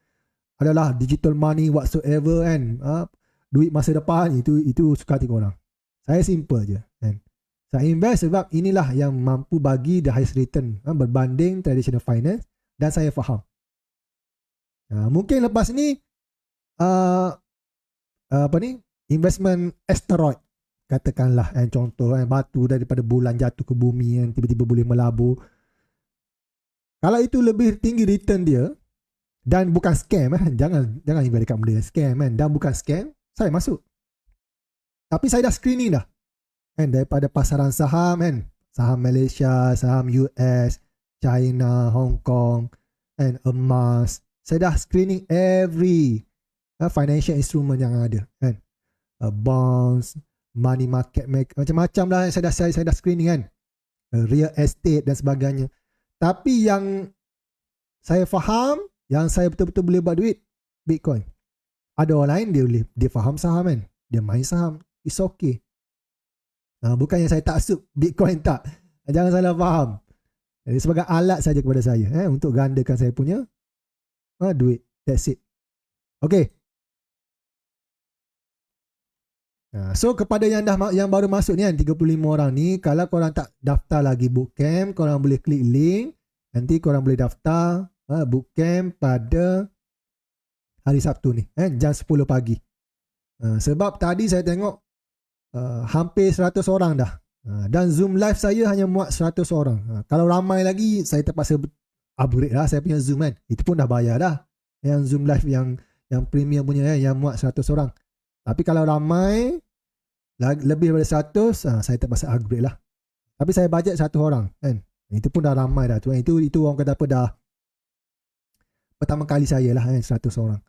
adalah digital money whatsoever kan. Duit masa depan, itu suka hati korang. Saya simple je kan. Saya invest sebab inilah yang mampu bagi the highest return berbanding traditional finance, dan saya faham. Mungkin lepas ni investment asteroid katakanlah contoh batu daripada bulan jatuh ke bumi yang tiba-tiba boleh melabur. Kalau itu lebih tinggi return dia dan bukan scam jangan invest dekat benda scam kan, dan bukan scam, saya masuk. Tapi saya dah screening dah kan, daripada pasaran saham kan, saham Malaysia, saham US, China, Hong Kong and emas. Saya dah screening every financial instrument yang ada kan, bonds, money market maker, macam-macam lah saya dah screening kan, real estate dan sebagainya. Tapi yang saya faham, yang saya betul-betul boleh buat duit, Bitcoin. Ada orang lain dia faham saham kan, dia main saham, it's okay. Bukannya saya tak suit Bitcoin, tak, jangan salah faham. Jadi sebagai alat saja kepada saya untuk gandakan saya punya duit. That's it. Okay. So kepada yang baru masuk ni kan, 35 orang ni, kalau korang tak daftar lagi bootcamp, korang boleh klik link. Nanti korang boleh daftar bootcamp pada hari Sabtu ni, jam 10 pagi. Sebab tadi saya tengok hampir 100 orang dah. Dan Zoom live saya hanya muat 100 orang. Kalau ramai lagi, saya terpaksa upgrade lah saya punya Zoom kan. Itu pun dah bayar dah. Yang Zoom live yang premium punya yang muat 100 orang. Tapi kalau ramai, lebih daripada 100, saya terpaksa upgrade lah. Tapi saya bajet 1 orang kan. Itu pun dah ramai dah tu. Itu orang kata apa dah. Pertama kali saya lah kan, 100 orang.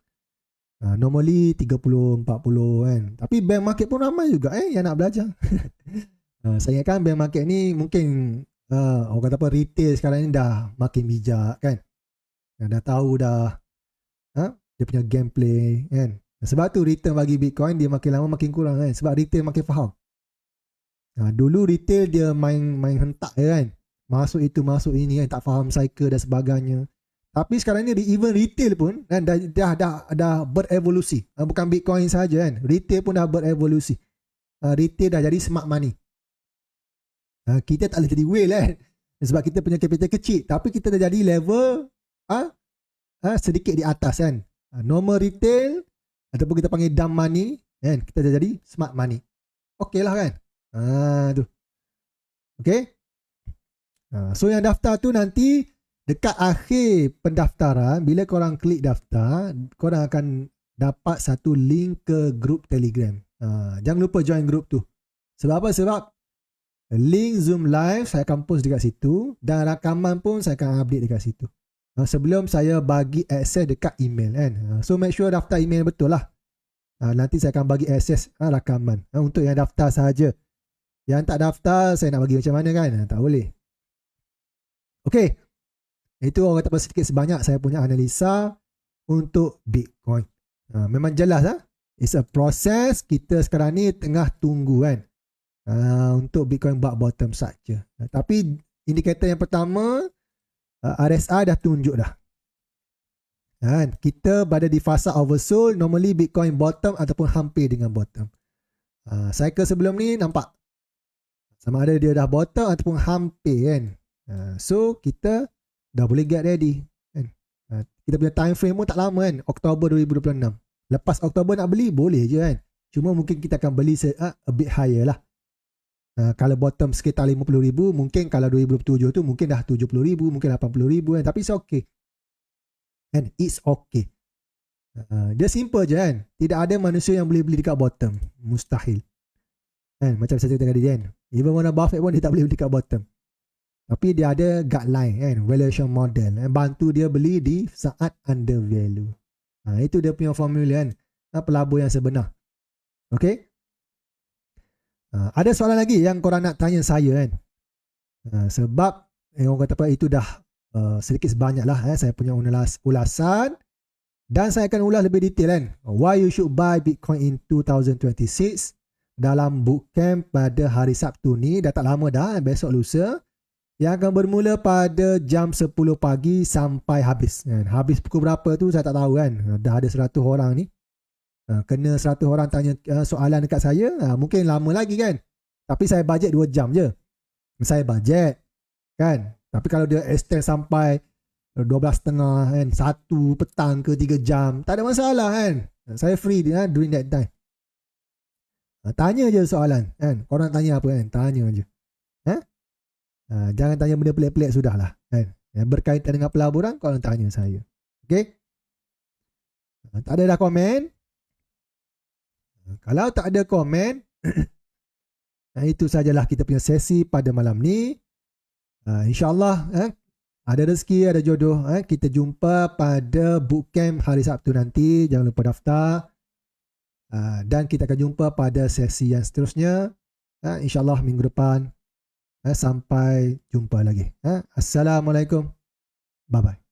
Normally 30, 40 kan. Tapi bank market pun ramai juga yang nak belajar. Saya ingatkan bank market ni mungkin orang kata apa, retail sekarang ni dah makin bijak kan. Dah tahu dah dia punya gameplay kan. Sebab tu return bagi Bitcoin dia makin lama makin kurang kan. Sebab retail makin faham. Dulu retail dia main hentak kan. Masuk itu masuk ini kan, tak faham cycle dan sebagainya. Tapi sekarang ni even retail pun kan, dah berevolusi. Bukan Bitcoin saja kan. Retail pun dah berevolusi. Retail dah jadi smart money. Kita tak boleh jadi whale kan. Sebab kita punya capital kecil. Tapi kita dah jadi level sedikit di atas kan. Normal retail ataupun kita panggil dumb money kan, kita dah jadi smart money. Okey lah kan. Tu. Okay. So yang daftar tu nanti dekat akhir pendaftaran, bila korang klik daftar, korang akan dapat satu link ke grup Telegram. Jangan lupa join grup tu. Sebab apa? Sebab link Zoom live saya akan post dekat situ dan rakaman pun saya akan update dekat situ. Sebelum saya bagi akses dekat email kan. So make sure daftar email betul lah. Nanti saya akan bagi akses rakaman untuk yang daftar sahaja. Yang tak daftar saya nak bagi macam mana kan? Tak boleh. Okay. Itu orang kata sedikit sebanyak saya punya analisa untuk Bitcoin. Memang jelas it's a process. Kita sekarang ni tengah tunggu kan. Untuk Bitcoin buat bottom saja. Tapi indikator yang pertama, RSI dah tunjuk dah. Kita berada di fasa oversold. Normally Bitcoin bottom ataupun hampir dengan bottom. Cycle sebelum ni nampak sama ada dia dah bottom ataupun hampir kan. So kita dah boleh get ready kan. Kita punya time frame pun tak lama kan. Oktober 2026. Lepas Oktober nak beli boleh je kan. Cuma mungkin kita akan beli a bit higher lah. Kalau bottom sekitar 50,000, mungkin kalau 2027 tu mungkin dah 70,000, mungkin 80,000 kan. Tapi it's okay. And it's okay. Dia simple je kan. Tidak ada manusia yang boleh beli dekat bottom. Mustahil. Kan? Macam saya cakap tadi kan. Even Warren Buffett pun dia tak boleh beli dekat bottom. Tapi dia ada guideline kan. Valuation model. Bantu dia beli di saat under value. Itu dia punya formula kan. Pelabur yang sebenar. Okay. Ada soalan lagi yang korang nak tanya saya kan. Sebab orang kata apa, itu dah sedikit sebanyak lah saya punya ulasan. Dan saya akan ulas lebih detail kan. Why you should buy Bitcoin in 2026 dalam bootcamp pada hari Sabtu ni. Dah tak lama dah, besok lusa. Yang akan bermula pada jam 10 pagi sampai habis kan. Habis pukul berapa tu saya tak tahu kan. Dah ada 100 orang ni. Kena 100 orang tanya soalan dekat saya, mungkin lama lagi kan. Tapi saya bajet 2 jam je. Saya bajet kan. Tapi kalau dia extend sampai 12.30 kan, 1 petang ke 3 jam, tak ada masalah kan. Saya free during that time. Tanya je soalan kan. Korang tanya apa kan, tanya je. Jangan tanya benda pelik-pelik, sudahlah kan. Yang berkaitan dengan pelaburan korang tanya saya. Okay. Tak ada dah komen. Kalau tak ada komen, itu sajalah kita punya sesi pada malam ni. InsyaAllah ada rezeki, ada jodoh. Kita jumpa pada bootcamp hari Sabtu nanti. Jangan lupa daftar. Dan kita akan jumpa pada sesi yang seterusnya. InsyaAllah minggu depan. Sampai jumpa lagi. Assalamualaikum. Bye-bye.